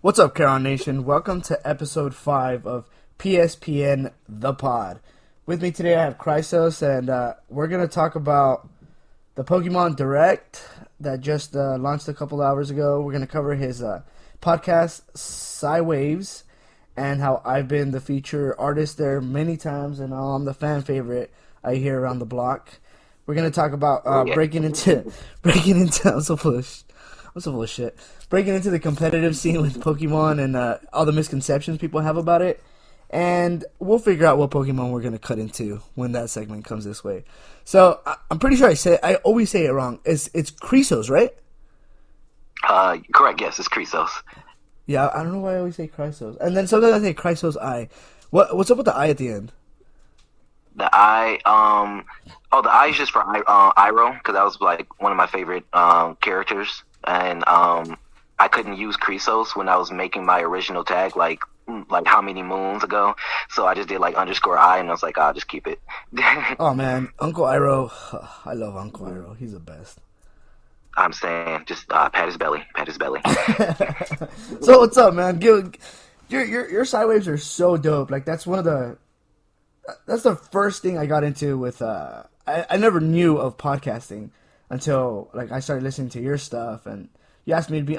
What's up, Caron Nation? Welcome to episode 5 of PSPN The Pod. With me today I have Chrysos, and we're going to talk about the Pokemon Direct that just launched a couple hours ago. We're going to cover his podcast, PsyWaves, and how I've been the feature artist there many times, and I'm the fan favorite I hear around the block. We're going to talk about breaking into I'm so full of shit. Breaking into the competitive scene with Pokemon and all the misconceptions people have about it. And we'll figure out what Pokemon we're going to cut into when that segment comes this way. So, I'm pretty sure I always say it wrong. It's Chrysos, right? Correct, yes, it's Chrysos. Yeah, I don't know why I always say Chrysos. And then sometimes I say Chrysos I. What's up with the I at the end? The I, the I is just for Iroh, because that was like one of my favorite characters. And I couldn't use Chrysos when I was making my original tag, like how many moons ago. So I just did like _I, and I was like, I'll just keep it. Oh man, Uncle Iroh, I love Uncle Iroh. He's the best. I'm saying, just pat his belly. So what's up, man? Your PsyWaves are so dope. Like that's the first thing I got into with. I never knew of podcasting until like I started listening to your stuff, and you asked me to be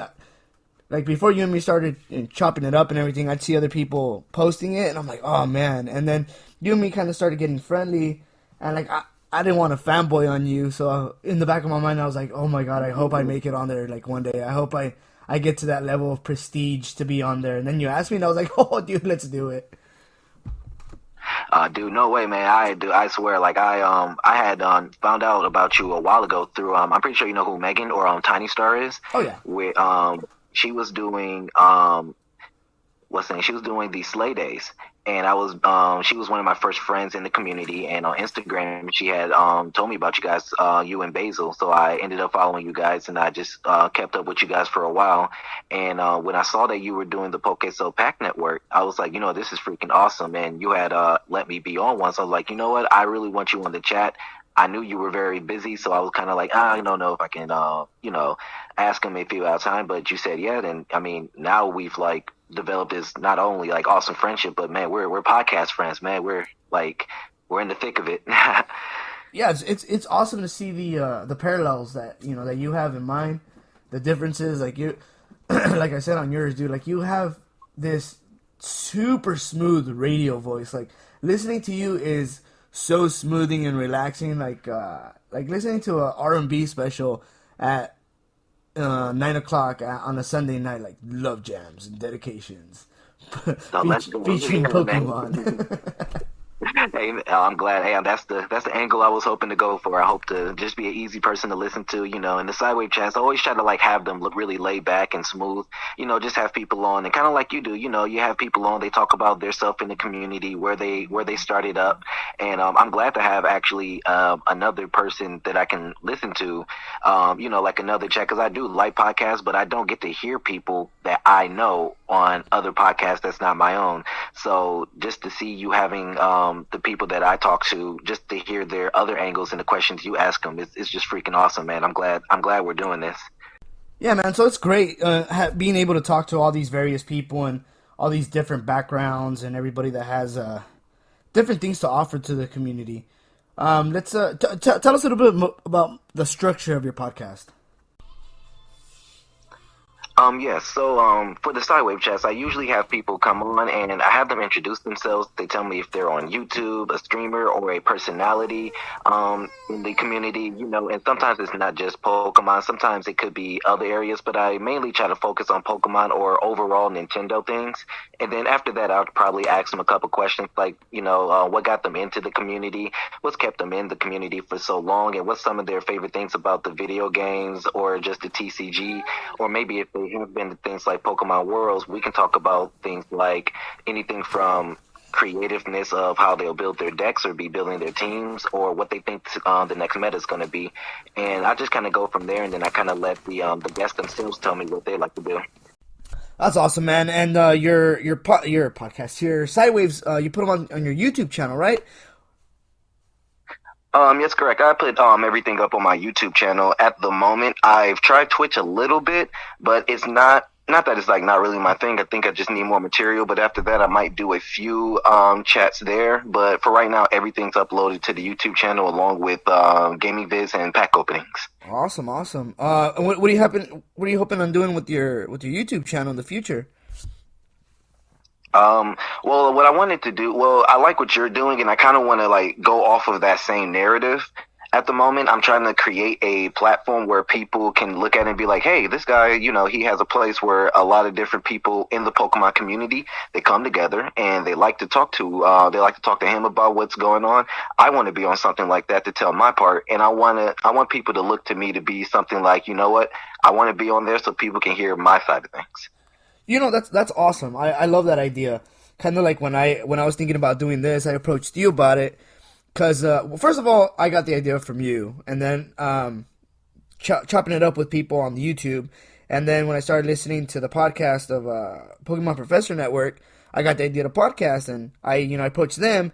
like, before you and me started chopping it up and everything, I'd see other people posting it, and I'm like, oh man. And then you and me kind of started getting friendly, and like I didn't want to fanboy on you, so in the back of my mind I was like, oh my god, I hope I make it on there like one day. I hope I get to that level of prestige to be on there. And then you asked me, and I was like, oh dude, let's do it. Dude, no way, man. I swear, like I had found out about you a while ago through I'm pretty sure you know who Megan or Tiny Star is. Oh yeah. Where she was doing she was doing the Slay Days, and I was she was one of my first friends in the community, and on Instagram she had told me about you guys, you and Basil. So I ended up following you guys, and I just kept up with you guys for a while. And when I saw that you were doing the PokeSo Pack Network, I was like, this is freaking awesome. And you had let me be on one, so I was like, you know what, I really want you on the chat. I knew you were very busy, so I was kind of like, I don't know if I can, ask him if you have time. But you said yeah, and I mean, now we've like developed this not only like awesome friendship, but man, we're podcast friends, man. We're in the thick of it. Yeah, it's awesome to see the parallels that that you have in mind, the differences. Like you, like I said on yours, dude. Like you have this super smooth radio voice. Like listening to you is so smoothing and relaxing. Like listening to a R&B special at 9 o'clock on a Sunday night, like love jams and dedications, featuring Pokemon. Hey, I'm glad. Hey, that's the angle I was hoping to go for. I hope to just be an easy person to listen to, in the PsyWave chats. I always try to like have them look really laid back and smooth, just have people on, and kind of like you do, you have people on, they talk about their stuff in the community, where they started up. And I'm glad to have actually another person that I can listen to, like another chat, because I do like podcasts, but I don't get to hear people that I know on other podcasts that's not my own. So just to see you having the people that I talk to, just to hear their other angles and the questions you ask them, it's just freaking awesome, man. I'm glad we're doing this. Yeah, man. So it's great being able to talk to all these various people and all these different backgrounds and everybody that has different things to offer to the community. Let's tell us a little bit about the structure of your podcast. So for the PsyWave chats, I usually have people come on and I have them introduce themselves. They tell me if they're on YouTube, a streamer, or a personality in the community, and sometimes it's not just Pokemon. Sometimes it could be other areas, but I mainly try to focus on Pokemon or overall Nintendo things. And then after that, I'll probably ask them a couple questions like, what got them into the community, what's kept them in the community for so long, and what's some of their favorite things about the video games or just the TCG, or maybe if they have been to things like Pokemon Worlds, we can talk about things like anything from creativeness of how they'll build their decks or be building their teams, or what they think the next meta is going to be. And I just kind of go from there, and then I kind of let the guests themselves tell me what they like to do. That's awesome, man. And your podcast, your PsyWaves, you put them on your YouTube channel, right? Yes, correct. I put everything up on my YouTube channel at the moment. I've tried Twitch a little bit, but it's not not that it's like not really my thing. I think I just need more material. But after that, I might do a few chats there. But for right now, everything's uploaded to the YouTube channel along with gaming vids and pack openings. Awesome, awesome. And what do you happen? What are you hoping on doing with your YouTube channel in the future? Well, what I wanted to do, well, I like what you're doing, and I kind of want to like go off of that same narrative. At the moment, I'm trying to create a platform where people can look at it and be like, hey, this guy, he has a place where a lot of different people in the Pokemon community, they come together and they like to talk to him about what's going on. I want to be on something like that to tell my part. And I want people to look to me to be something like, you know what? I want to be on there so people can hear my side of things. That's awesome. I love that idea. Kind of like when I was thinking about doing this, I approached you about it. Because, well, first of all, I got the idea from you, and then chopping it up with people on the YouTube, and then when I started listening to the podcast of Pokemon Professor Network, I got the idea to podcast, and I approached them.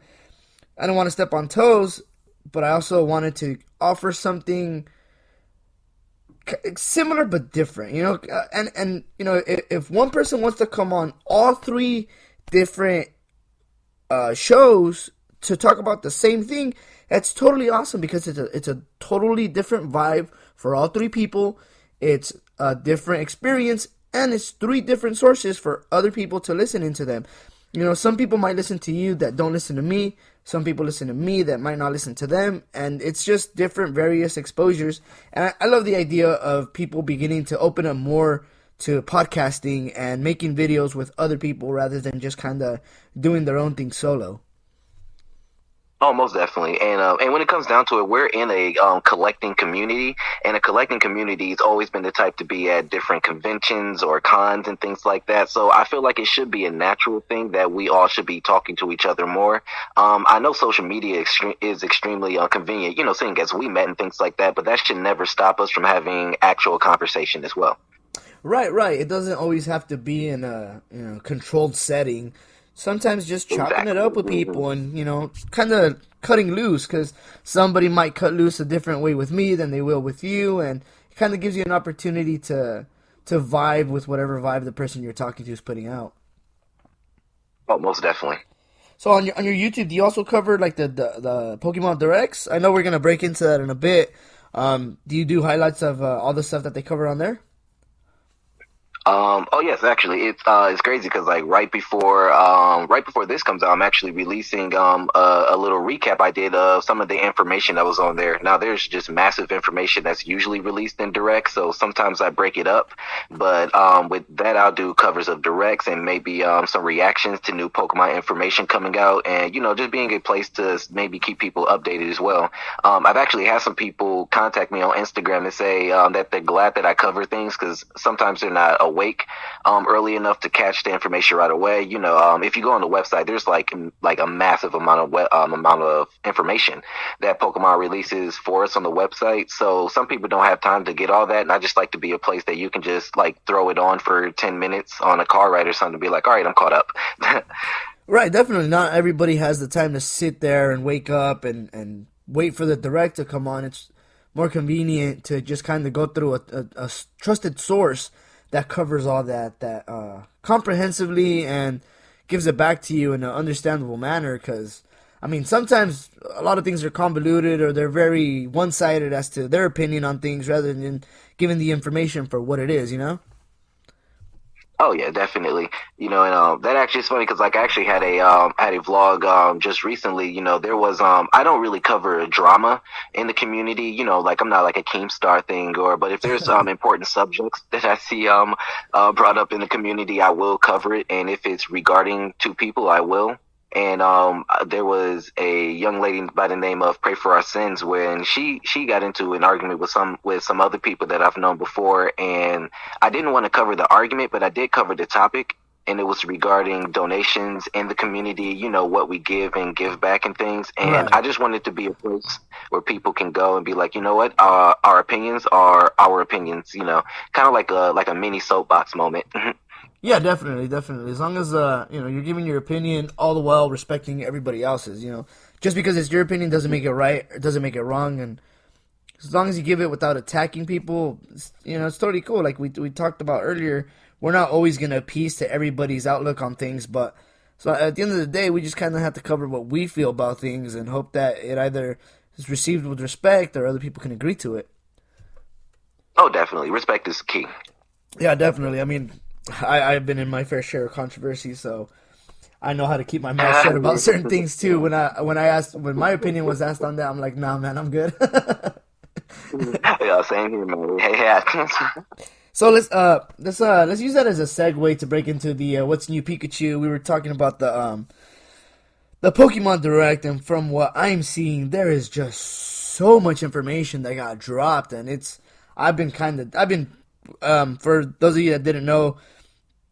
I don't want to step on toes, but I also wanted to offer something similar but different, and if one person wants to come on all three different shows to talk about the same thing, that's totally awesome because it's a totally different vibe for all three people. It's a different experience, and it's three different sources for other people to listen into them. Some people might listen to you that don't listen to me. Some people listen to me that might not listen to them, and it's just different, various exposures. And I love the idea of people beginning to open up more to podcasting and making videos with other people rather than just kind of doing their own thing solo. Oh, most definitely. And when it comes down to it, we're in a collecting community, and a collecting community has always been the type to be at different conventions or cons and things like that. So I feel like it should be a natural thing that we all should be talking to each other more. I know social media is extremely convenient, seeing as we met and things like that, but that should never stop us from having actual conversation as well. Right. It doesn't always have to be in a controlled setting. Sometimes just chopping it up with people and, kind of cutting loose, because somebody might cut loose a different way with me than they will with you, and it kind of gives you an opportunity to vibe with whatever vibe the person you're talking to is putting out. Oh, most definitely. So on your YouTube, do you also cover like the Pokemon Directs? I know we're going to break into that in a bit. Do you do highlights of all the stuff that they cover on there? Oh yes, actually, it's crazy because like right before this comes out, I'm actually releasing a little recap I did of some of the information that was on there. Now there's just massive information that's usually released in direct, so sometimes I break it up. But with that, I'll do covers of directs and maybe some reactions to new Pokemon information coming out, and just being a place to maybe keep people updated as well. I've actually had some people contact me on Instagram and say that they're glad that I cover things because sometimes they're not awake early enough to catch the information right away. If you go on the website, there's like a massive amount of information that Pokemon releases for us on the website. So some people don't have time to get all that, and I just like to be a place that you can just like throw it on for 10 minutes on a car ride or something to be like, all right, I'm caught up. Right, definitely. Not everybody has the time to sit there and wake up and wait for the direct to come on. It's more convenient to just kind of go through a trusted source that covers all that comprehensively and gives it back to you in an understandable manner. Because, sometimes a lot of things are convoluted or they're very one-sided as to their opinion on things rather than giving the information for what it is, Oh yeah, definitely. And that actually is funny because like I actually had a vlog just recently. There was I don't really cover drama in the community. Like I'm not like a Keemstar thing but if there's important subjects that I see brought up in the community, I will cover it, and if it's regarding two people, I will. And there was a young lady by the name of Pray for Our Sins when she got into an argument with some other people that I've known before, and I didn't want to cover the argument, but I did cover the topic, and it was regarding donations in the community, what we give and give back and things. And Right. I just wanted to be a place where people can go and be like, you know what, our opinions are our opinions, kind of like a mini soapbox moment. Yeah, definitely. As long as you're giving your opinion all the while respecting everybody else's. Just because it's your opinion doesn't make it right, or doesn't make it wrong, and as long as you give it without attacking people, it's totally cool. Like we talked about earlier we're not always gonna appease to everybody's outlook on things, but so at the end of the day, we just kind of have to cover what we feel about things and hope that it either is received with respect or other people can agree to it. Oh, definitely. Respect is key. Yeah, definitely. I mean, I've been in my fair share of controversy, so I know how to keep my mouth shut about certain things too. When my opinion was asked on that, I'm like, nah, man, I'm good. Yeah, same here, man. Hey, yeah. So let's use that as a segue to break into the what's new Pikachu. We were talking about the Pokemon Direct, and from what I'm seeing, there is just so much information that got dropped, and I've been for those of you that didn't know,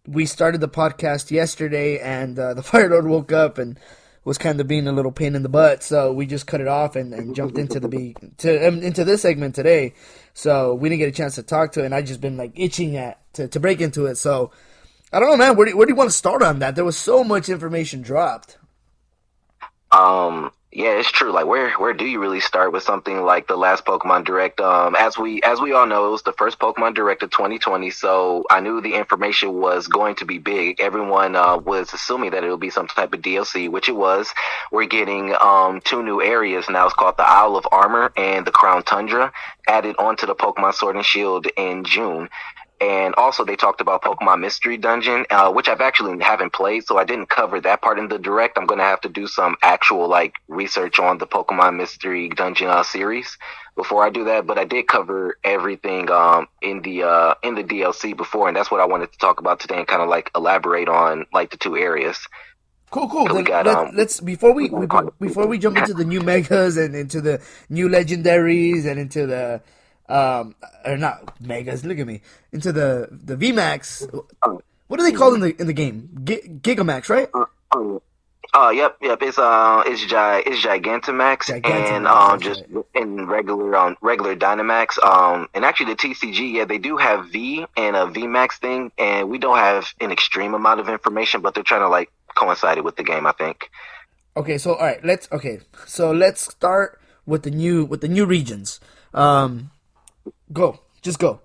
we started the podcast yesterday, and the Fire Lord woke up and was kind of being a little pain in the butt, so we just cut it off and jumped into into this segment today. So we didn't get a chance to talk to it, and I just been like itching to break into it. So I don't know, man. Where do you want to start on that? There was so much information dropped. Yeah, it's true. Like, where do you really start with something like the last Pokemon Direct? As we all know, it was the first Pokemon Direct of 2020, so I knew the information was going to be big. Everyone was assuming that it would be some type of DLC, which it was. We're getting two new areas now. It's called the Isle of Armor and the Crown Tundra, added onto the Pokemon Sword and Shield in June. And also they talked about Pokemon Mystery Dungeon, which I've actually haven't played, so I didn't cover that part in the Direct. I'm going to have to do some actual like research on the Pokemon Mystery Dungeon series before I do that. But I did cover everything in the DLC before, and that's what I wanted to talk about today and kind of like elaborate on like the two areas. Cool. Then let's before we jump into the new megas and into the new legendaries and into the or not megas. Look at me into the VMAX. What do they call in the game? Gigamax, right? Yep. It's Gigantamax, and just right. In regular Dynamax. And actually the TCG, yeah, they do have V and a VMAX thing, and we don't have an extreme amount of information, but they're trying to like coincide it with the game, I think. Okay, so all right, let's start with the new regions. Just go.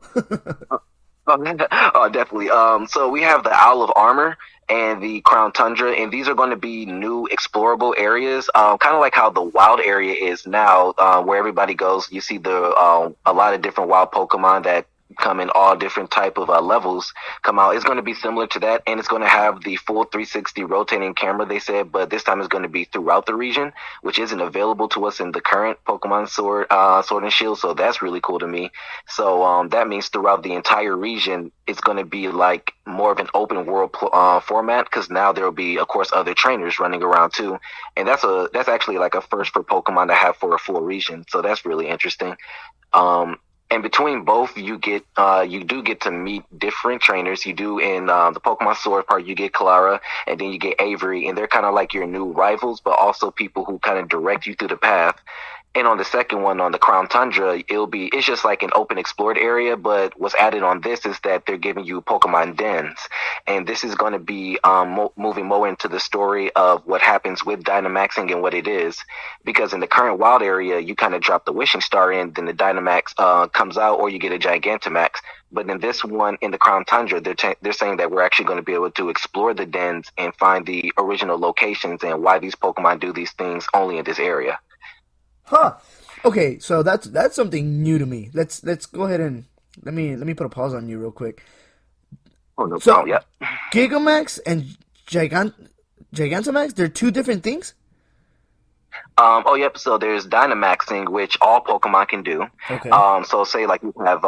Oh, definitely. So we have the Isle of Armor and the Crown Tundra, and these are going to be new explorable areas, kind of like how the wild area is now, where everybody goes. You see a lot of different wild Pokemon that come in all different type of levels come out. It's going to be similar to that, and it's going to have the full 360 rotating camera, they said, but this time it's going to be throughout the region, which isn't available to us in the current Pokemon Sword and Shield, so that's really cool to me. So that means throughout the entire region, it's going to be like more of an open world format, because now there will be, of course, other trainers running around too, and that's actually like a first for Pokemon to have for a full region, so that's really interesting. And between both, you do get to meet different trainers. You do in the Pokemon Sword part, you get Clara, and then you get Avery, and they're kind of like your new rivals, but also people who kind of direct you through the path. And on the second one, on the Crown Tundra, it's just like an open explored area, but what's added on this is that they're giving you Pokemon dens. And this is going to be moving more into the story of what happens with Dynamaxing and what it is. Because in the current wild area, you kind of drop the Wishing Star in, then the Dynamax comes out, or you get a Gigantamax. But in this one, in the Crown Tundra, they're saying that we're actually going to be able to explore the dens and find the original locations and why these Pokemon do these things only in this area. Huh. Okay, so that's something new to me. Let's go ahead and let me put a pause on you real quick. Oh, no problem. Yep. Gigamax and Gigantamax, they're two different things? Yep. So there's Dynamaxing, which all Pokemon can do. Okay. So say like you have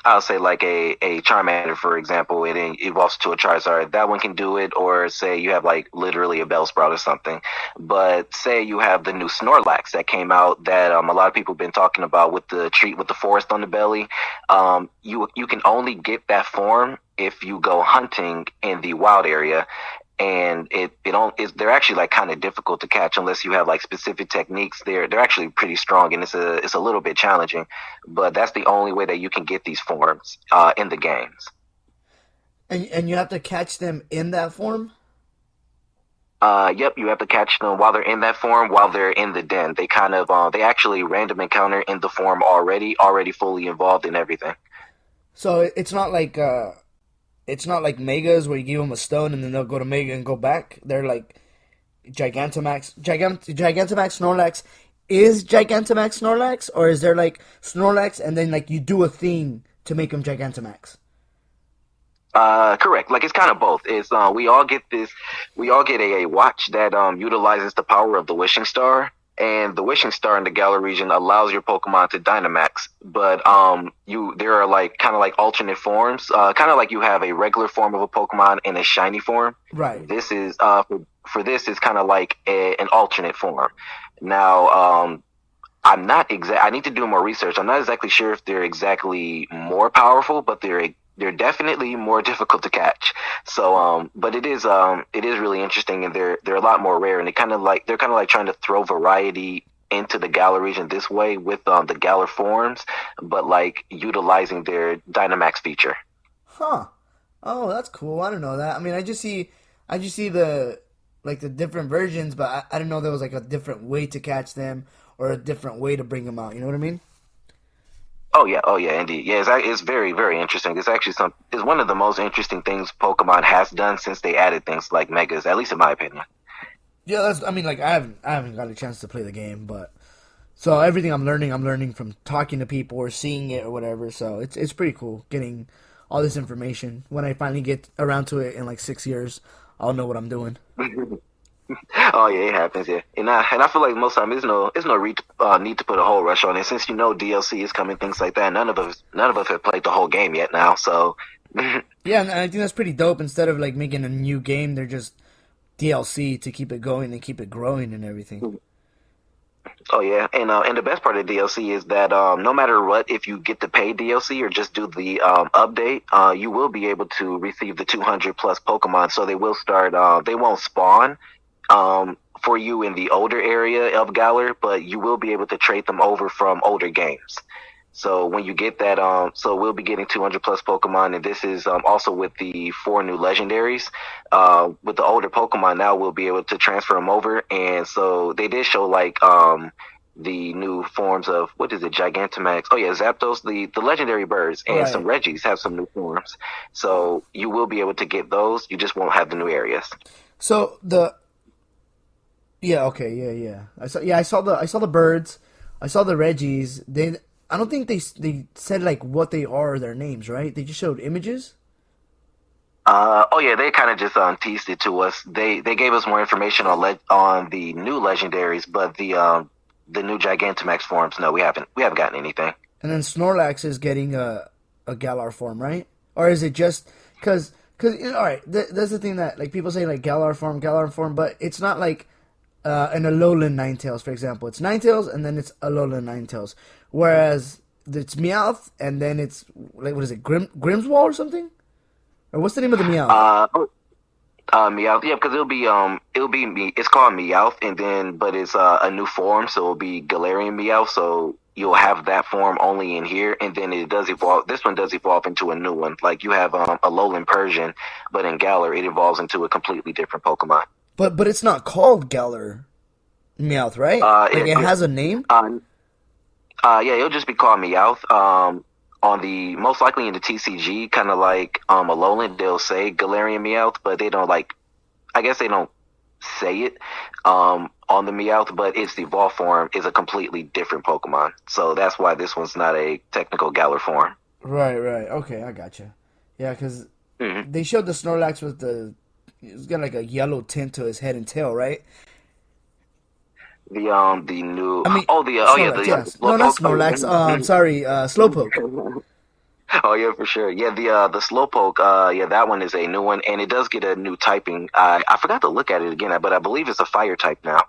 I'll say like a Charmander, for example, it evolves to a Charizard. That one can do it, or say you have like literally a Bellsprout or something. But say you have the new Snorlax that came out that a lot of people have been talking about with the treat with the forest on the belly. You can only get that form if you go hunting in the wild area. And they're actually like kind of difficult to catch unless you have like specific techniques. They're actually pretty strong, and it's a little bit challenging, but that's the only way that you can get these forms in the games. And you have to catch them in that form? Yep, you have to catch them while they're in that form, while they're in the den. They kind of they actually random encounter in the form already fully involved in everything. So it's not like it's not like Megas where you give them a stone and then they'll go to Mega and go back. They're like Gigantamax Snorlax is Gigantamax Snorlax, or is there like Snorlax and then like you do a thing to make him Gigantamax? Correct. Like it's kind of both. It's we all get a watch that utilizes the power of the wishing star, and the wishing star in the Galar region allows your Pokemon to Dynamax. But there are like kind of like alternate forms, kind of like you have a regular form of a Pokemon and a shiny form. Right. This is for this is kind of like an alternate form. Now, I'm not exact. I need to do more research. I'm not exactly sure if they're exactly more powerful, but they're definitely more difficult to catch. So, but it is really interesting, and they're a lot more rare, and they're kind of like trying to throw variety into the Galar region this way with the Galar forms, but like utilizing their Dynamax feature. Huh. Oh, that's cool. I don't know that. I mean, I just see the like the different versions, but I didn't know there was like a different way to catch them or a different way to bring them out. You know what I mean? Oh yeah, indeed. Yeah, it's very, very interesting. It's actually it's one of the most interesting things Pokemon has done since they added things like Megas, at least in my opinion. Yeah, I mean, like I haven't got a chance to play the game, but so everything I'm learning from talking to people or seeing it or whatever. So it's pretty cool getting all this information. When I finally get around to it in like 6 years, I'll know what I'm doing. Oh yeah, it happens. Yeah, and I feel like most time there's no need to put a whole rush on it, since you know DLC is coming, things like that. None of us have played the whole game yet now, so Yeah, and I think that's pretty dope. Instead of like making a new game, they're just DLC to keep it going and keep it growing and everything. oh yeah, and the best part of DLC is that no matter what, if you get the paid DLC or just do the update, you will be able to receive the 200 plus Pokemon. So they will start. They won't spawn for you in the older area of Galar, but you will be able to trade them over from older games. So when you get that, so we'll be getting 200 plus Pokemon, and this is also with the 4 new legendaries. With the older Pokemon now, we'll be able to transfer them over, and so they did show like the new forms of, what is it, Gigantamax? Oh yeah, Zapdos, the legendary birds, and some Right. Regis have some new forms. So you will be able to get those. You just won't have the new areas. So the yeah, okay, yeah. I saw the birds. I saw the Reggies. I don't think they said like what they are or their names, right? They just showed images. Oh yeah, they kind of just teased it to us. They gave us more information on the new legendaries, but the new Gigantamax forms, no, we haven't gotten anything. And then Snorlax is getting a Galar form, right? Or is it just cuz you know, all right, that's the thing that like people say like Galar form, but it's not like an Alolan Ninetales, for example. It's Ninetales and then it's Alolan Ninetales. Whereas it's Meowth and then it's like what is it? Grimswall or something? Or what's the name of the Meowth? Uh, Meowth, yeah, because it's called Meowth, and then but it's a new form, so it'll be Galarian Meowth. So you'll have that form only in here, and then it does evolve. This one does evolve into a new one. Like you have a Lowland Persian, but in Galar it evolves into a completely different Pokemon. But it's not called Galar Meowth, right? Like it has a name? Yeah, it'll just be called Meowth. On the most likely in the TCG, kind of like a Alolan, they'll say Galarian Meowth, but they don't like. I guess they don't say it on the Meowth, but its evolved form is a completely different Pokemon. So that's why this one's not a technical Galar form. Right. Okay, I gotcha. Yeah, because Hmm they showed the Snorlax with it's got like a yellow tint to his head and tail, right? The new I mean, oh yeah, Snorlax, yes. No, not Slowpoke. Snorlax. Sorry, Slowpoke. Oh yeah, for sure. Yeah, the Slowpoke. Yeah, that one is a new one, and it does get a new typing. I forgot to look at it again, but I believe it's a fire type now.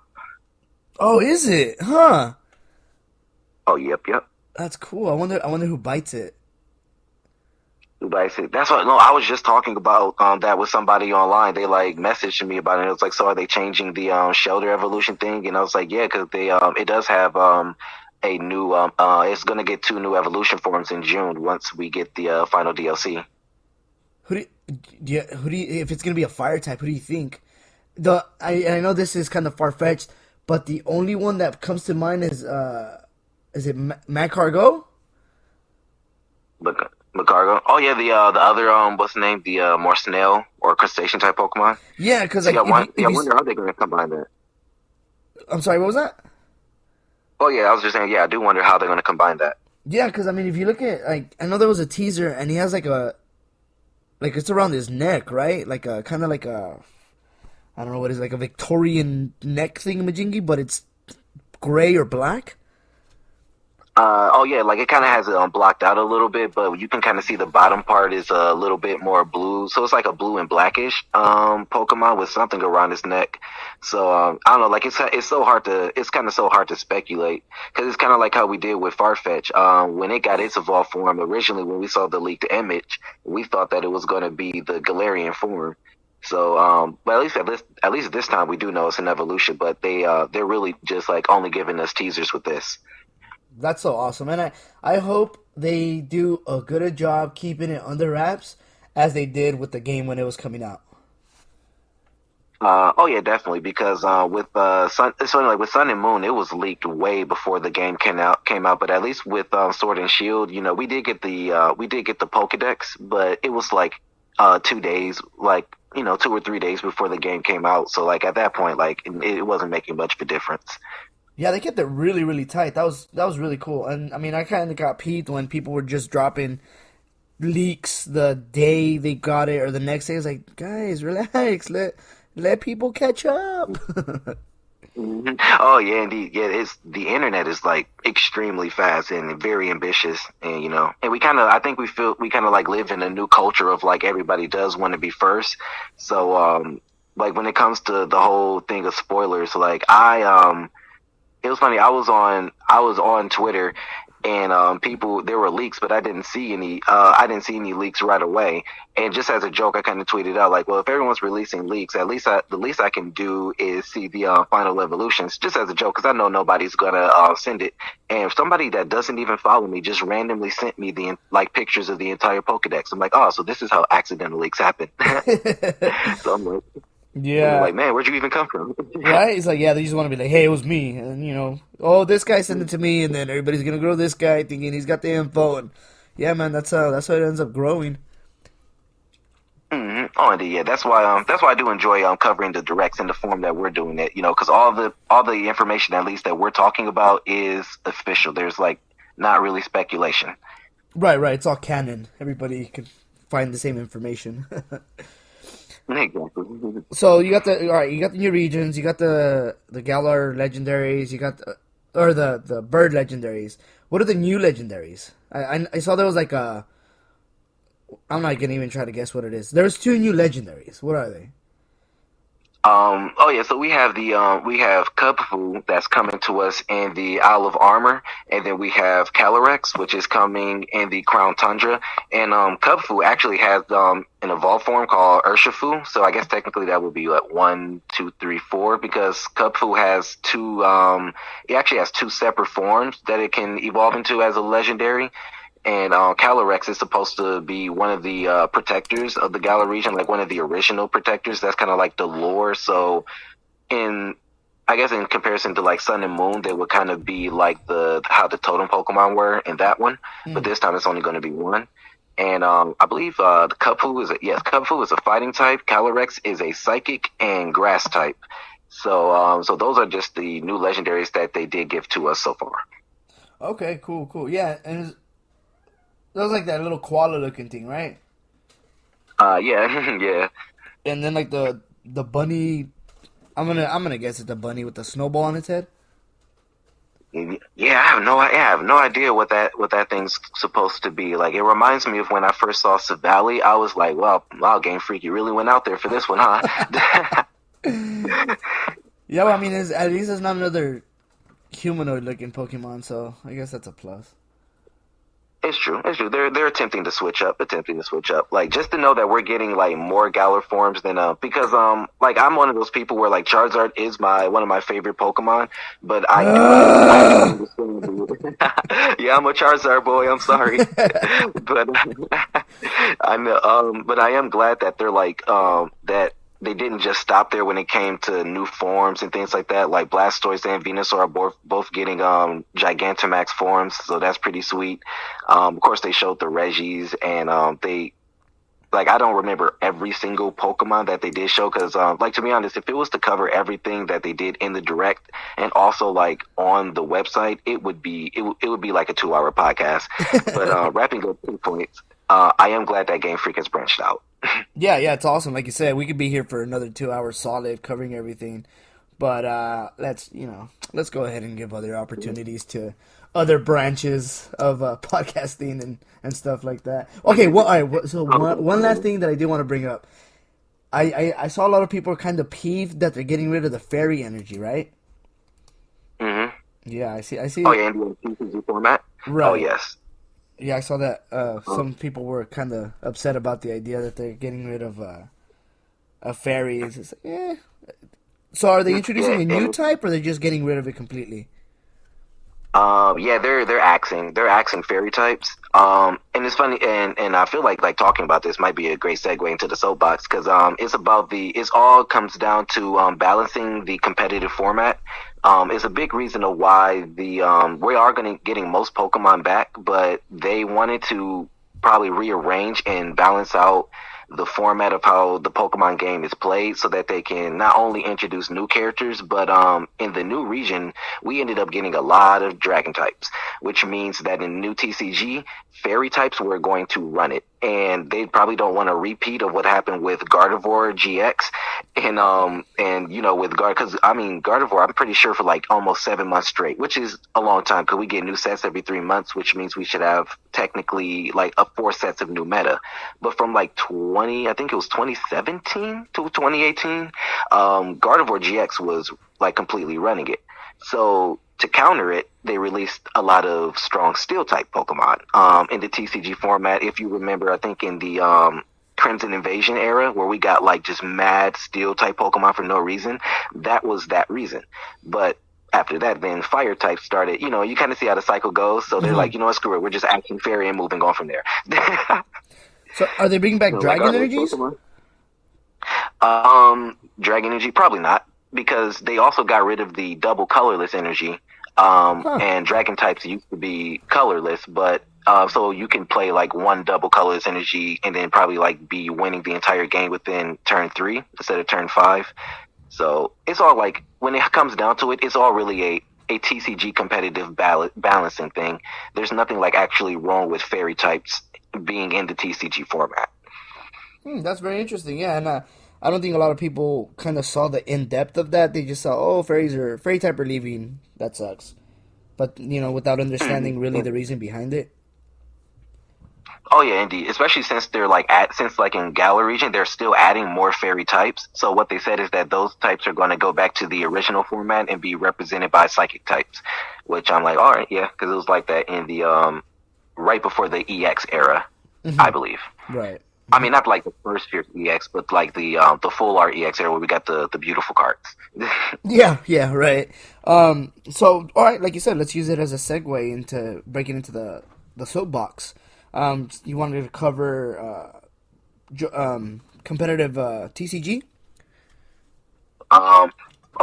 Oh, is it? Huh. Oh yep. That's cool. I wonder who bites it. That's what. No, I was just talking about that with somebody online. They like messaged me about it. It was like, so are they changing the shelter evolution thing? And I was like, yeah, because they it does have a new it's gonna get 2 new evolution forms in June once we get the final DLC. Who do if it's gonna be a fire type, who do you think? I know this is kind of far fetched, but the only one that comes to mind is it Macargo? Look, Macargo. Oh yeah, the other what's the name? The more snail or crustacean type Pokemon. Yeah, because See, like I wonder how they're gonna combine that. I'm sorry, what was that? Oh yeah, I was just saying. Yeah, I do wonder how they're gonna combine that. Yeah, because I mean, if you look at like, I know there was a teaser, and he has like it's around his neck, right? Like a kind of like a, I don't know what it is, like a Victorian neck thingamajiggy, but it's gray or black. Oh yeah, like it kind of has it blocked out a little bit, but you can kind of see the bottom part is a little bit more blue, so it's like a blue and blackish Pokemon with something around its neck. So I don't know, like it's kind of so hard to speculate because it's kind of like how we did with Farfetch. When it got its evolved form originally, when we saw the leaked image, we thought that it was going to be the Galarian form. So, but at least this time we do know it's an evolution, but they're really just like only giving us teasers with this. That's so awesome, and I hope they do a good a job keeping it under wraps as they did with the game when it was coming out. Oh yeah, definitely. Because with Sun, it's funny, like with Sun and Moon, it was leaked way before the game came out. But at least with Sword and Shield, you know, we did get the Pokedex, but it was like 2 days, like 2 or 3 days before the game came out. So like at that point, like it wasn't making much of a difference. Yeah, they kept it really, really tight. That was really cool. And I mean, I kind of got peeved when people were just dropping leaks the day they got it or the next day. It's like, guys, relax, let people catch up. Oh yeah, indeed. Yeah, it's the internet is like extremely fast and very ambitious, and and I think we kind of like live in a new culture of like everybody does want to be first. So like when it comes to the whole thing of spoilers, like it was funny. I was on Twitter, and people there were leaks, but I didn't see any. I didn't see any leaks right away. And just as a joke, I kind of tweeted out like, "Well, if everyone's releasing leaks, the least I can do is see the final evolutions." Just as a joke, because I know nobody's gonna send it. And if somebody that doesn't even follow me just randomly sent me the like pictures of the entire Pokedex, I'm like, "Oh, so this is how accidental leaks happen." So I'm like. Yeah. Like, man, where'd you even come from? Right? It's like, yeah, they just want to be like, hey, it was me. And, oh, this guy sent it to me, and then everybody's going to grow this guy thinking he's got the info. And, yeah, man, that's how it ends up growing. Mm-hmm. Oh, indeed, yeah. That's why I do enjoy covering the directs in the form that we're doing it. Because all the information, at least that we're talking about, is official. There's like not really speculation. Right. It's all canon. Everybody can find the same information. Exactly. So you got the new regions, you got the Galar legendaries, you got the bird legendaries. What are the new legendaries? I saw there was like I'm not gonna even try to guess what it is. There's two new legendaries. What are they? Oh yeah, so we have we have Cubfu that's coming to us in the Isle of Armor, and then we have Calyrex, which is coming in the Crown Tundra. And Cubfu actually has an evolved form called Urshifu, so I guess technically that would be like 1, 2, 3, 4, because Cubfu has two it actually has two separate forms that it can evolve into as a legendary. And Calyrex is supposed to be one of the protectors of the Galar region, like one of the original protectors. That's kind of like the lore. So, I guess in comparison to like Sun and Moon, they would kind of be like how the totem Pokemon were in that one. But this time it's only going to be one. And I believe the Cubfu is a fighting type. Calyrex is a psychic and grass type. So those are just the new legendaries that they did give to us so far. Okay, cool. Yeah, and that was like that little koala looking thing, right? Yeah, yeah. And then like the bunny, I'm gonna guess it's the bunny with the snowball on its head. Yeah, I have no idea what that thing's supposed to be. Like, it reminds me of when I first saw Savali. I was like, wow, Game Freak, you really went out there for this one, huh? Yeah, well, I mean, at least it's not another humanoid looking Pokemon, so I guess that's a plus. It's true. They're attempting to switch up. Like, just to know that we're getting like more Galar forms than because like I'm one of those people where like Charizard is one of my favorite Pokemon, but I do understand. Yeah, I'm a Charizard boy. I'm sorry, but but I am glad that they're like that they didn't just stop there when it came to new forms and things like that. Like Blastoise and Venusaur are both getting Gigantamax forms, so that's pretty sweet. Of course, they showed the Regis, and they like I don't remember every single Pokemon that they did show because, like, to be honest, if it was to cover everything that they did in the direct and also like on the website, it would be like a 2 hour podcast. But wrapping up 2 points, I am glad that Game Freak has branched out. Yeah, yeah, it's awesome. Like you said, we could be here for another 2 hours solid covering everything. But let's go ahead and give other opportunities to other branches of podcasting and stuff like that. Okay, well, all right. So one last thing that I do want to bring up. I saw a lot of people are kind of peeved that they're getting rid of the fairy energy, right? Mm-hmm. Yeah, I see. Oh yeah, in the TCG format. Right. Oh yes. Yeah, I saw that. Some people were kind of upset about the idea that they're getting rid of fairies. It's like, eh. So are they introducing a new type, or are they just getting rid of it completely? Yeah, they're axing fairy types. And it's funny, and I feel like talking about this might be a great segue into the soapbox because it's all comes down to balancing the competitive format. It's a big reason of why we are getting most Pokemon back, but they wanted to probably rearrange and balance out the format of how the Pokemon game is played so that they can not only introduce new characters, but in the new region, we ended up getting a lot of dragon types, which means that in new TCG, fairy types were going to run it. And they probably don't want a repeat of what happened with Gardevoir GX and with Gardevoir, I'm pretty sure for like almost 7 months straight, which is a long time because we get new sets every 3 months, which means we should have technically like 4 sets of new meta. But from like 2017 to 2018, Gardevoir GX was like completely running it. So to counter it, they released a lot of strong steel type Pokemon in the TCG format. If you remember, I think in the Crimson Invasion era where we got like just mad steel type Pokemon for no reason, that was that reason. But after that, then fire type started, you kind of see how the cycle goes. So they're like, you know what, screw it. We're just acting fairy and moving on from there. So are they bringing back dragon energies? Dragon energy, probably not, because they also got rid of the double colorless energy. And dragon types used to be colorless, but so you can play like one double colorless energy and then probably like be winning the entire game within turn 3 instead of turn 5. So it's all like, when it comes down to it, it's all really a TCG competitive balancing thing. There's nothing like actually wrong with fairy types being in the TCG format. That's very interesting. Yeah, and I don't think a lot of people kind of saw the in-depth of that. They just saw, oh, fairy type are leaving. That sucks. But, without understanding really the reason behind it. Oh yeah, indeed. Especially since they're since in Galar region, they're still adding more fairy types. So what they said is that those types are going to go back to the original format and be represented by psychic types. Which I'm like, all right, yeah, because it was like that in the right before the EX era, I believe. Right. I mean, not like the first Fierce EX, but like the full art EX era where we got the beautiful cards. yeah, right. So, all right, like you said, let's use it as a segue into breaking into the soapbox. You wanted to cover competitive TCG? Oh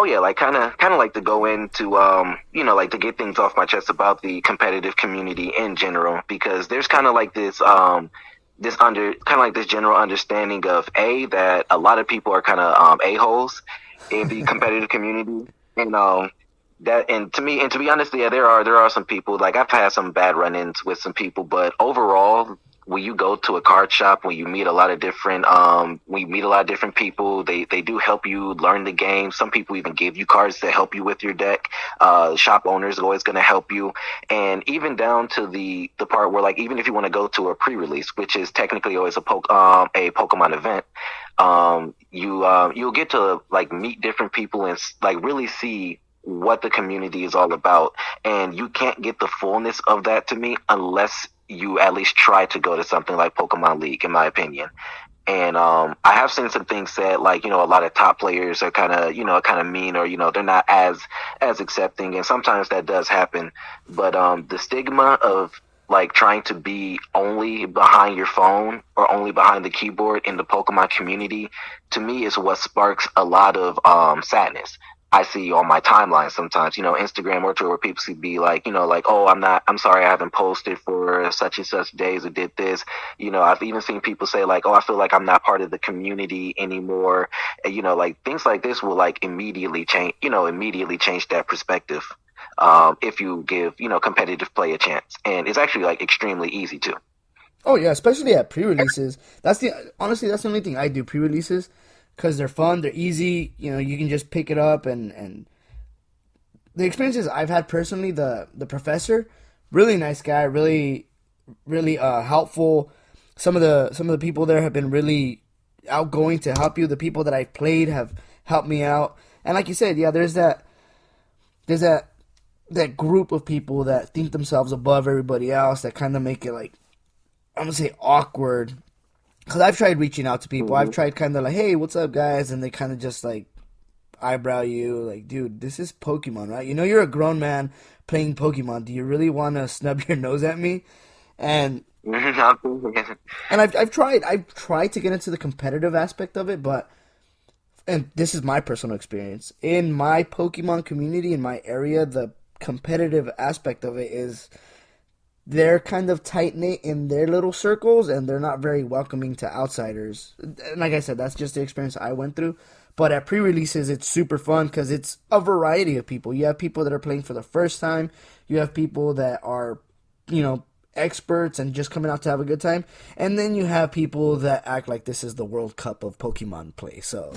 yeah, like kind of like to go into like to get things off my chest about the competitive community in general, because there's kind of like this general understanding of that a lot of people are kind of a-holes in the competitive community, and to be honest, yeah, there are some people, like I've had some bad run-ins with some people, but overall, when you go to a card shop, when you meet a lot of different people, they do help you learn the game. Some people even give you cards to help you with your deck. Shop owners are always going to help you, and even down to the part where, like, even if you want to go to a pre-release, which is technically always a Pokemon event, you'll get to like meet different people and like really see what the community is all about. And you can't get the fullness of that, to me, unless you at least try to go to something like Pokemon League, in my opinion. And I have seen some things said, like, a lot of top players are kind of mean, or they're not as accepting, and sometimes that does happen. But the stigma of like trying to be only behind your phone or only behind the keyboard in the Pokemon community, to me, is what sparks a lot of sadness. I see on my timeline sometimes, Instagram or Twitter, where people be like, like, oh, I'm sorry, I haven't posted for such and such days or did this. I've even seen people say like, oh, I feel like I'm not part of the community anymore. And, like things like this will like immediately change that perspective. If you give, competitive play a chance. And it's actually like extremely easy too. Oh yeah, especially at pre-releases. That's the only thing I do, pre-releases, because they're fun, they're easy. You can just pick it up, and the experiences I've had personally, the professor, really nice guy, really really helpful. Some of the people there have been really outgoing to help you. The people that I've played have helped me out, and like you said, yeah, there's that group of people that think themselves above everybody else, that kind of make it like, I'm gonna say, awkward. Because I've tried reaching out to people. I've tried kind of like, hey, what's up, guys? And they kind of just like eyebrow you, like, dude, this is Pokemon, right? You're a grown man playing Pokemon. Do you really want to snub your nose at me? And and I've tried to get into the competitive aspect of it, but, and this is my personal experience in my Pokemon community in my area, the competitive aspect of it is they're kind of tight knit in their little circles, and they're not very welcoming to outsiders. And like I said, that's just the experience I went through. But at pre-releases, it's super fun because it's a variety of people. You have people that are playing for the first time. You have people that are, experts and just coming out to have a good time. And then you have people that act like this is the World Cup of Pokemon play. So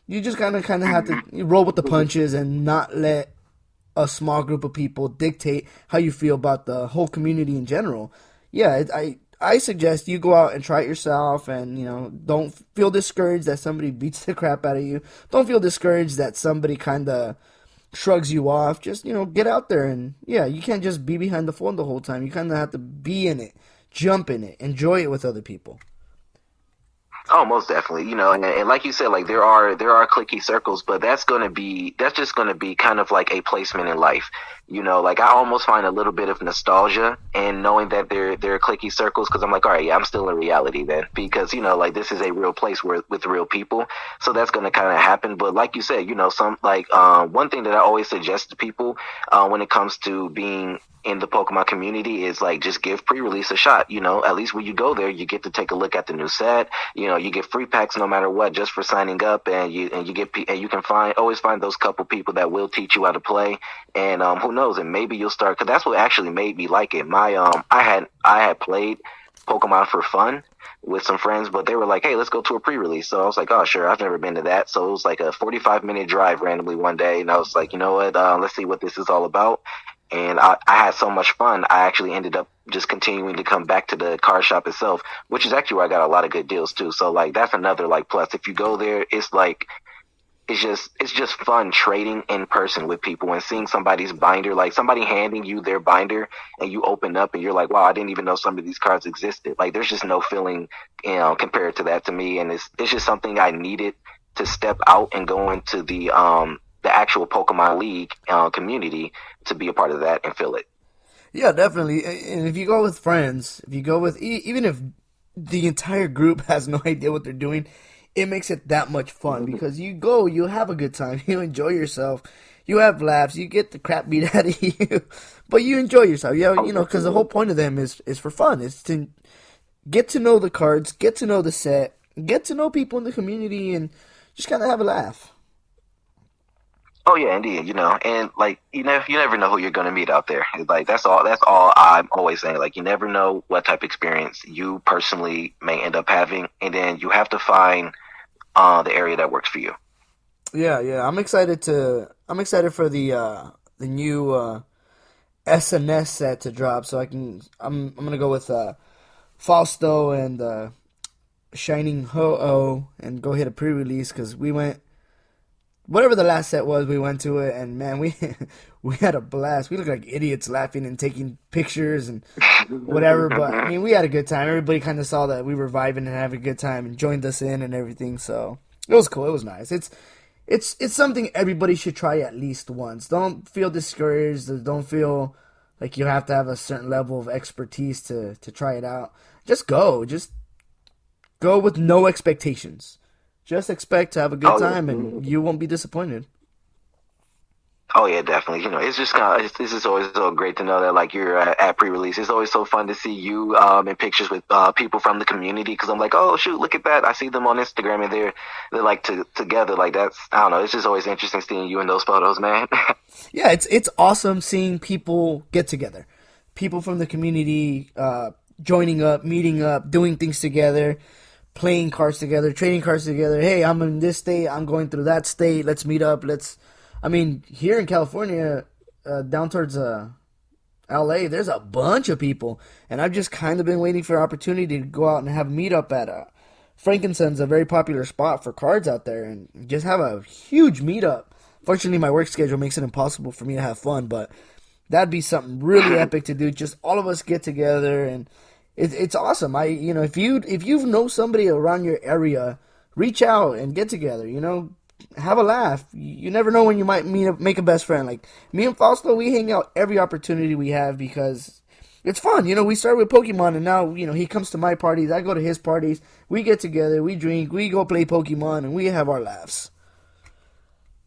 you just kind of have to roll with the punches and not let a small group of people dictate how you feel about the whole community in general. Yeah, I suggest you go out and try it yourself, and don't feel discouraged that somebody beats the crap out of you. Don't feel discouraged that somebody kind of shrugs you off. Just get out there, and yeah, you can't just be behind the phone the whole time. You kind of have to be in it, jump in it, enjoy it with other people. Oh, most definitely. And like you said, like there are clicky circles, but that's just gonna be kind of like a placement in life. Like I almost find a little bit of nostalgia in knowing that there are clicky circles, because I'm like, all right, yeah, I'm still in reality then, because like this is a real place with real people, so that's gonna kind of happen. But like you said, some like one thing that I always suggest to people when it comes to being in the Pokemon community is like just give pre-release a shot. At least when you go there, you get to take a look at the new set. You get free packs no matter what just for signing up, and you can always find those couple people that will teach you how to play. And who knows, and maybe you'll start, because that's what actually made me like it. I had played Pokemon for fun with some friends, but they were like, hey, let's go to a pre-release. So I was like, oh, sure, I've never been to that. So it was like a 45-minute drive randomly one day, and I was like, you know what, let's see what this is all about. And I had so much fun, I actually ended up just continuing to come back to the card shop itself, which is actually where I got a lot of good deals too. So like that's another like plus. If you go there, it's like it's just fun trading in person with people and seeing somebody's binder, like somebody handing you their binder and you open up and you're like, wow, I didn't even know some of these cards existed. Like there's just no feeling, compared to that to me. And it's just something I needed to step out and go into the actual Pokemon League community to be a part of that and feel it. Yeah, definitely. And if you go with friends, if you go with even if the entire group has no idea what they're doing, it makes it that much fun, because you have a good time, you enjoy yourself, you have laughs, you get the crap beat out of you, but you enjoy yourself. Because the whole point of them is for fun. It's to get to know the cards, get to know the set, get to know people in the community, and just kind of have a laugh. Oh yeah, indeed. And like you never know who you're gonna meet out there. It's like that's all. That's all I'm always saying. Like you never know what type of experience you personally may end up having, and then you have to find the area that works for you. Yeah. I'm excited for the new SNS set to drop. So I'm gonna go with Fausto and Shining Ho-Oh and go hit a pre-release, because we went. Whatever the last set was, we went to it, and man, we we had a blast. We looked like idiots laughing and taking pictures and whatever, but I mean, we had a good time. Everybody kind of saw that we were vibing and having a good time and joined us in and everything, so it was cool. It was nice. It's something everybody should try at least once. Don't feel discouraged. Don't feel Like you have to have a certain level of expertise to try it out. Just go. Just go with no expectations. Just expect to have a good Oh time, yeah. and you won't be disappointed. Oh yeah, definitely. It's just kind of this is always so great to know that like you're at pre-release. It's always so fun to see you in pictures with people from the community because I'm like, oh shoot, look at that! I see them on Instagram and they're like together. Like that's I don't know. It's just always interesting seeing you in those photos, man. Yeah, it's awesome seeing people get together, people from the community joining up, meeting up, doing things together, playing cards together, trading cards together. Hey, I'm in this state. I'm going through that state. Let's meet up. I mean, here in California, down towards LA, there's a bunch of people, and I've just kind of been waiting for an opportunity to go out and have a meetup at Frankincense, a very popular spot for cards out there, and just have a huge meetup. Fortunately, my work schedule makes it impossible for me to have fun, but that'd be something really epic to do. Just all of us get together, and it's awesome. If you know somebody around your area, reach out and get together. Have a laugh. You never know when you might make a best friend. Like me and Fausto, we hang out every opportunity we have because it's fun. We started with Pokemon, and now he comes to my parties. I go to his parties. We get together. We drink. We go play Pokemon, and we have our laughs.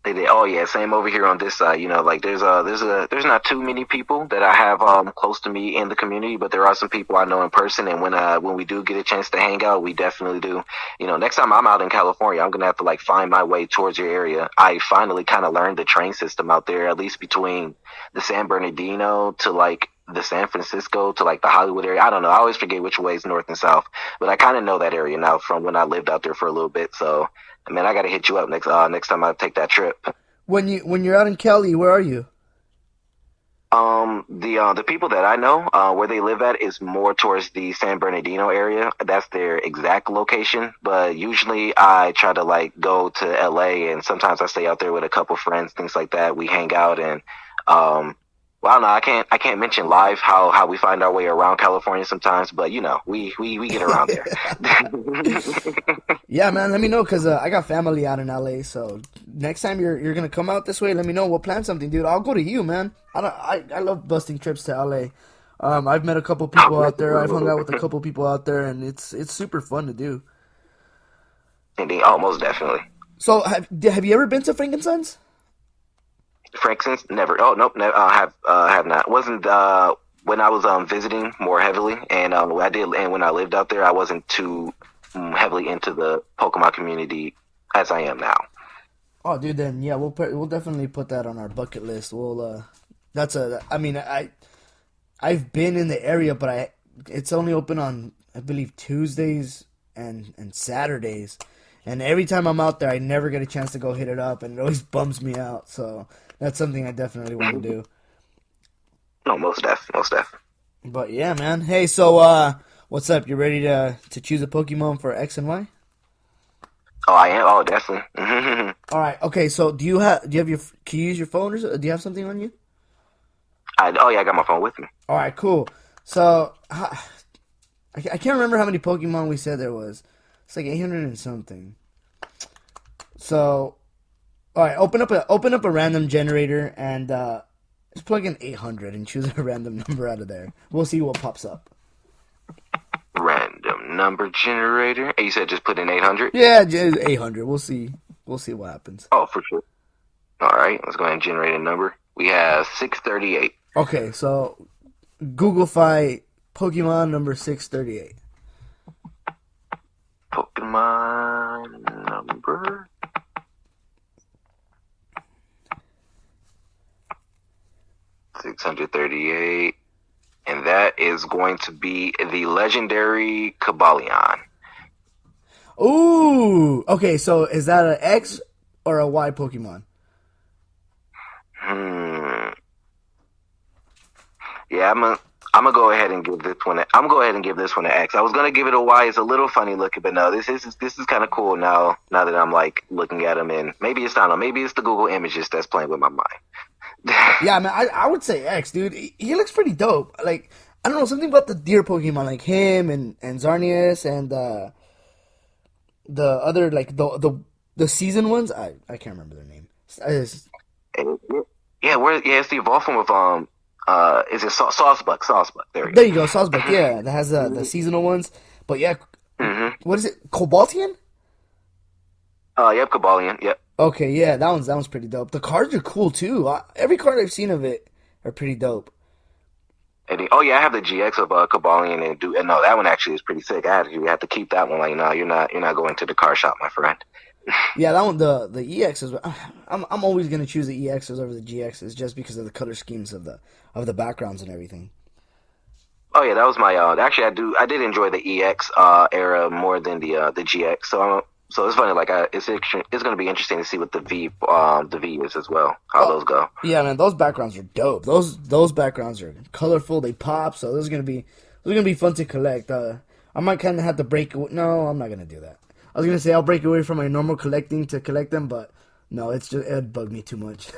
Oh yeah, same over here on this side. Like there's not too many people that I have close to me in the community, but there are some people I know in person. And when we do get a chance to hang out, we definitely do. Next time I'm out in California, I'm gonna have to like find my way towards your area. I finally kind of learned the train system out there, at least between the San Bernardino to like the San Francisco to like the Hollywood area. I don't know. I always forget which way is north and south, but I kind of know that area now from when I lived out there for a little bit. So. Man, I gotta hit you up next time I take that trip. When you're out in Cali, where are you? The people that I know, where they live at is more towards the San Bernardino area. That's their exact location. But usually I try to like go to LA, and sometimes I stay out there with a couple friends, things like that. We hang out and well, I don't know. I can't mention live how we find our way around California sometimes, but we get around there. Yeah, man. Let me know because I got family out in LA. So next time you're gonna come out this way, let me know. We'll plan something, dude. I'll go to you, man. I love busting trips to LA. I've met a couple people out there. I've hung out with a couple people out there, and it's super fun to do. Indeed, oh, most definitely. So have you ever been to Frankincense? Frankincense, never. Oh, nope, never. Have not. Wasn't when I was visiting more heavily, and I did, and when I lived out there, I wasn't too heavily into the Pokemon community as I am now. Oh, dude, then yeah, we'll definitely put that on our bucket list. I mean, I've been in the area, but it's only open on I believe Tuesdays and Saturdays, and every time I'm out there, I never get a chance to go hit it up, and it always bums me out. So. That's something I definitely want to do. No, most def. But yeah, man. Hey, so what's up? You ready to choose a Pokemon for X and Y? Oh, I am. Oh, definitely. All right. Okay. So do you have your? Can you use your phone or do you have something on you? Oh yeah, I got my phone with me. All right. Cool. So I can't remember how many Pokemon we said there was. It's like 800 and something. So. All right, open up a random generator and just plug in 800 and choose a random number out of there. We'll see what pops up. Random number generator. You said just put in 800? Yeah, just 800. We'll see what happens. Oh, for sure. All right, let's go ahead and generate a number. We have 638. Okay, so Googlefy Pokemon number 638. Pokemon number 638, and that is going to be the legendary Cobalion. Ooh, okay, so is that an X or a Y Pokemon? Yeah, I'm gonna go ahead and give this one. I'm gonna go ahead and give this one an X. I was gonna give it a Y. It's a little funny looking, but no, this is kind of cool now. Now that I'm like looking at them, and maybe it's not. Maybe it's the Google Images that's playing with my mind. Yeah, man, I would say X, dude. He looks pretty dope. Like, I don't know, something about the deer Pokemon, like him and Zarnius and the other, like, the season ones. I can't remember their name. Yeah, it's the evolved form of Is it Saucebuck? Saucebuck. There we There go. you go, Salzburg. Yeah, that has the seasonal ones. But yeah, Mm-hmm. what is it? Cobaltian? Yep, Kabalion. Yep. Okay, yeah, that one's pretty dope. The cards are cool too. Every card I've seen of it are pretty dope. Oh yeah, I have the GX of Kabalion and no, that one actually is pretty sick. You have to keep that one. Like, no, you're not going to the car shop, my friend. Yeah, that one, the EXs. I'm always gonna choose the EXs over the GXs just because of the color schemes of the backgrounds and everything. Oh yeah, that was my actually I did enjoy the EX era more than the GX. So it's funny, like it's going to be interesting to see what the V is as well, how Oh, those go. yeah, man, those backgrounds are dope. Those backgrounds are colorful. They pop. So those are gonna be fun to collect. I might kind of have to break. No, I'm not gonna do that. I was gonna say I'll break away from my normal collecting to collect them, but no, it'd bug me too much.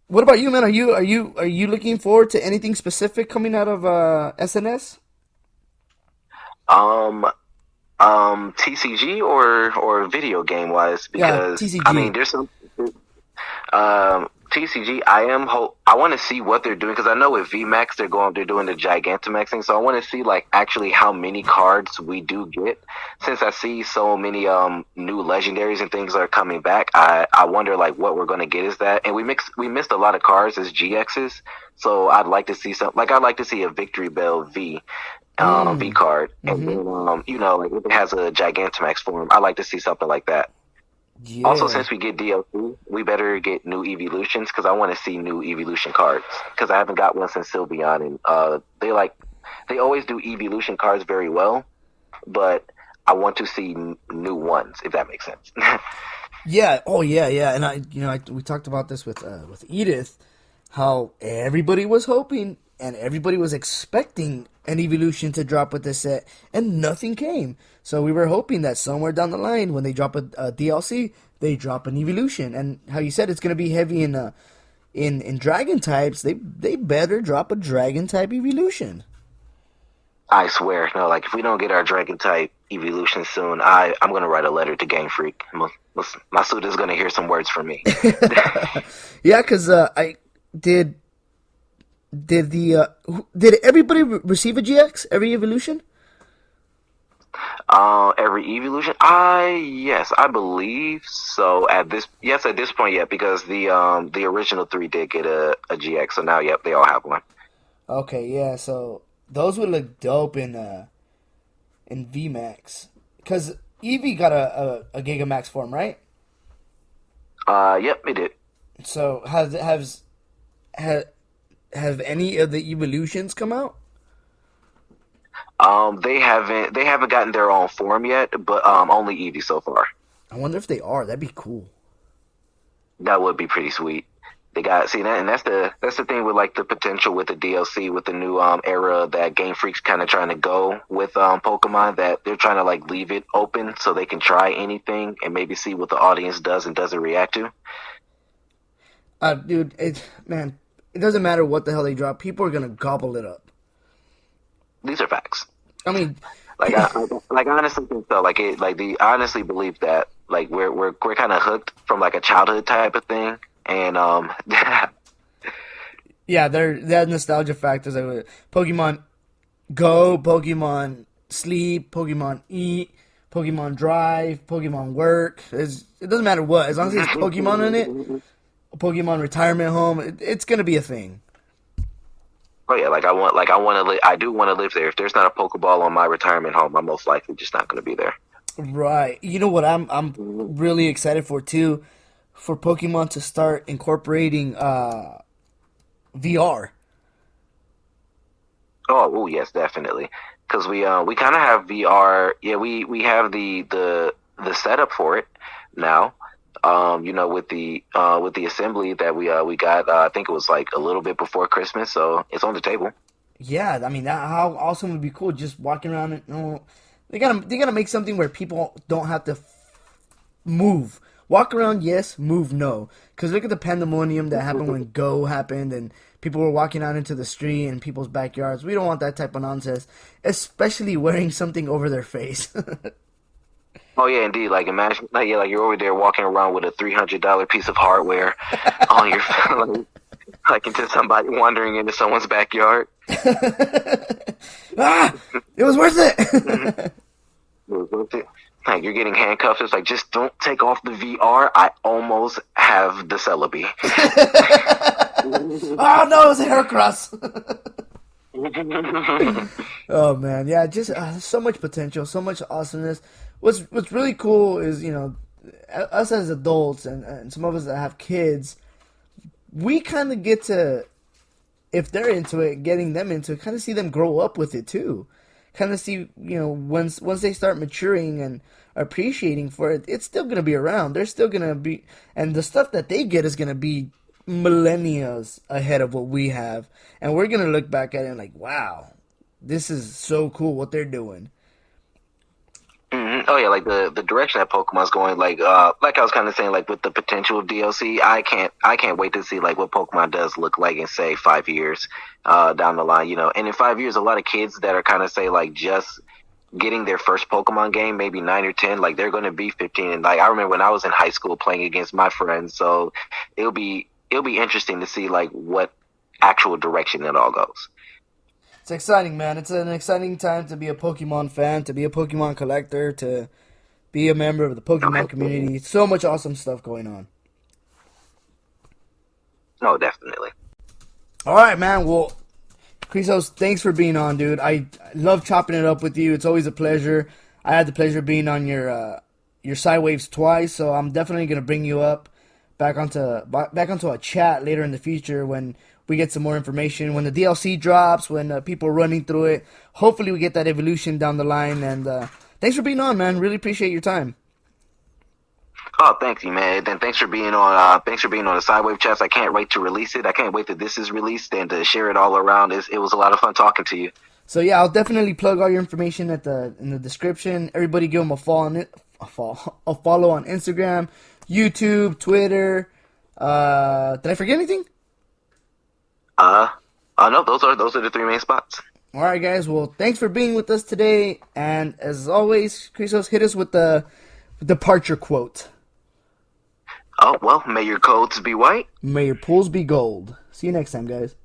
What about you, man? Are you looking forward to anything specific coming out of SNS? um TCG or video game wise, Yeah, because I mean TCG. there's some TCG. I want to see what they're doing because I know with VMAX they're doing the Gigantamaxing, so I want to see like actually how many cards we do get. Since I see so many new legendaries and things are coming back, I wonder like what we're gonna get is that, and we missed a lot of cards as GXs, so I'd like to see I'd like to see a Victory Bell V Mm. card, and Mm-hmm. then like if it has a Gigantamax form, I'd like to see something like that. Also, Yeah. since we get DLC, we better get new evolutions because I want to see new evolution cards because I haven't got one since Sylveon, and they always do evolution cards very well, but I want to see new ones if that makes sense. Yeah. Oh, yeah, yeah. And we talked about this with Edith, how everybody was hoping and everybody was expecting an evolution to drop with this set, and nothing came. So we were hoping that somewhere down the line, when they drop a DLC, they drop an evolution. And how you said it's gonna be heavy in dragon types, they better drop a dragon type evolution. I swear, no, like if we don't get our Dragon type evolution soon, I'm gonna write a letter to Game Freak. Masuda's gonna hear some words from me. Yeah, because I did. Did everybody receive a GX every evolution? Every evolution? I believe so. At this point, yeah, because the original three did get a GX, so now, yep, they all have one. Okay, yeah. So those would look dope in VMAX because Eevee got a Gigamax form, right? Yep, it did. So have have any of the evolutions come out? They haven't gotten their own form yet, but only Eevee so far. I wonder if they are. That'd be cool. That would be pretty sweet. They got see that, and that's the thing with like the potential with the DLC with the new era that Game Freak's kind of trying to go with Pokemon, that they're trying to like leave it open so they can try anything and maybe see what the audience does and doesn't react to. Dude, man, it doesn't matter what the hell they drop. People are gonna gobble it up. These are facts. I mean, I honestly think so. I honestly believe that like we're kind of hooked from like a childhood type of thing, and yeah, they're nostalgia factors. Like Pokemon Go, Pokemon Sleep, Pokemon Eat, Pokemon Drive, Pokemon Work. It doesn't matter what, as long as there's Pokemon in it. Pokemon Retirement Home. It's gonna be a thing. oh yeah, I want to I do want to live there. If there's not a Pokeball on my retirement home, I'm most likely just not going to be there. Right. You know what I'm really excited for too, for Pokemon to start incorporating VR. Oh yes, definitely. Because we kind of have VR. Yeah, we have the setup for it now. With the assembly that we got, I think it was like a little bit before Christmas, so it's on the table. Yeah, I mean how awesome would be cool just walking around and they gotta make something where people don't have to move. Walk around, yes. Move, no. Because look at the pandemonium that happened when Go happened and people were walking out into the street and people's backyards. We don't want that type of nonsense, especially wearing something over their face. Oh yeah, indeed. Like imagine, like yeah, like you're over there walking around with a $300 piece of hardware on your phone, like into somebody wandering into someone's backyard. Ah, it was worth Mhm. it. Like you're getting handcuffed. It's like just don't take off the VR. I almost have the celebi. Oh no, it was a hair cross. Oh man, yeah, just so much potential, so much awesomeness. What's really cool is us as adults and some of us that have kids, we kind of get to, if they're into it, getting them into it, kind of see them grow up with it too. Kind of see, once they start maturing and appreciating for it, it's still gonna be around. They're still gonna be, and the stuff that they get is gonna be millennia ahead of what we have, and we're gonna look back at it and like, wow, this is so cool what they're doing. Oh yeah, like the direction that Pokemon's going, like I was kind of saying, like with the potential of DLC, I can't wait to see like what Pokemon does look like in say 5 years down the line, And in 5 years, a lot of kids that are kind of say like just getting their first Pokemon game, maybe 9 or 10, like they're going to be 15. And like I remember when I was in high school playing against my friends, so it'll be interesting to see like what actual direction it all goes. It's exciting, man. It's an exciting time to be a Pokemon fan, to be a Pokemon collector, to be a member of the Pokemon community. So much awesome stuff going on. No, definitely. All right, man. Well, Chrysos, thanks for being on, dude. I love chopping it up with you. It's always a pleasure. I had the pleasure of being on your PsyWaves twice, so I'm definitely gonna bring you up back onto a chat later in the future when we get some more information, when the DLC drops, when people are running through it. Hopefully, we get that evolution down the line. And thanks for being on, man. Really appreciate your time. Oh, thank you, man. And thanks for being on. Thanks for being on the Sidewave chats. I can't wait to release it. I can't wait that this is released and to share it all around. It was a lot of fun talking to you. So yeah, I'll definitely plug all your information in the description. Everybody, give them a follow on Instagram, YouTube, Twitter. Did I forget anything? No, those are the three main spots. All right, guys. Well, thanks for being with us today. And as always, Chrysos, hit us with the departure quote. Oh well, may your codes be white. May your pools be gold. See you next time, guys.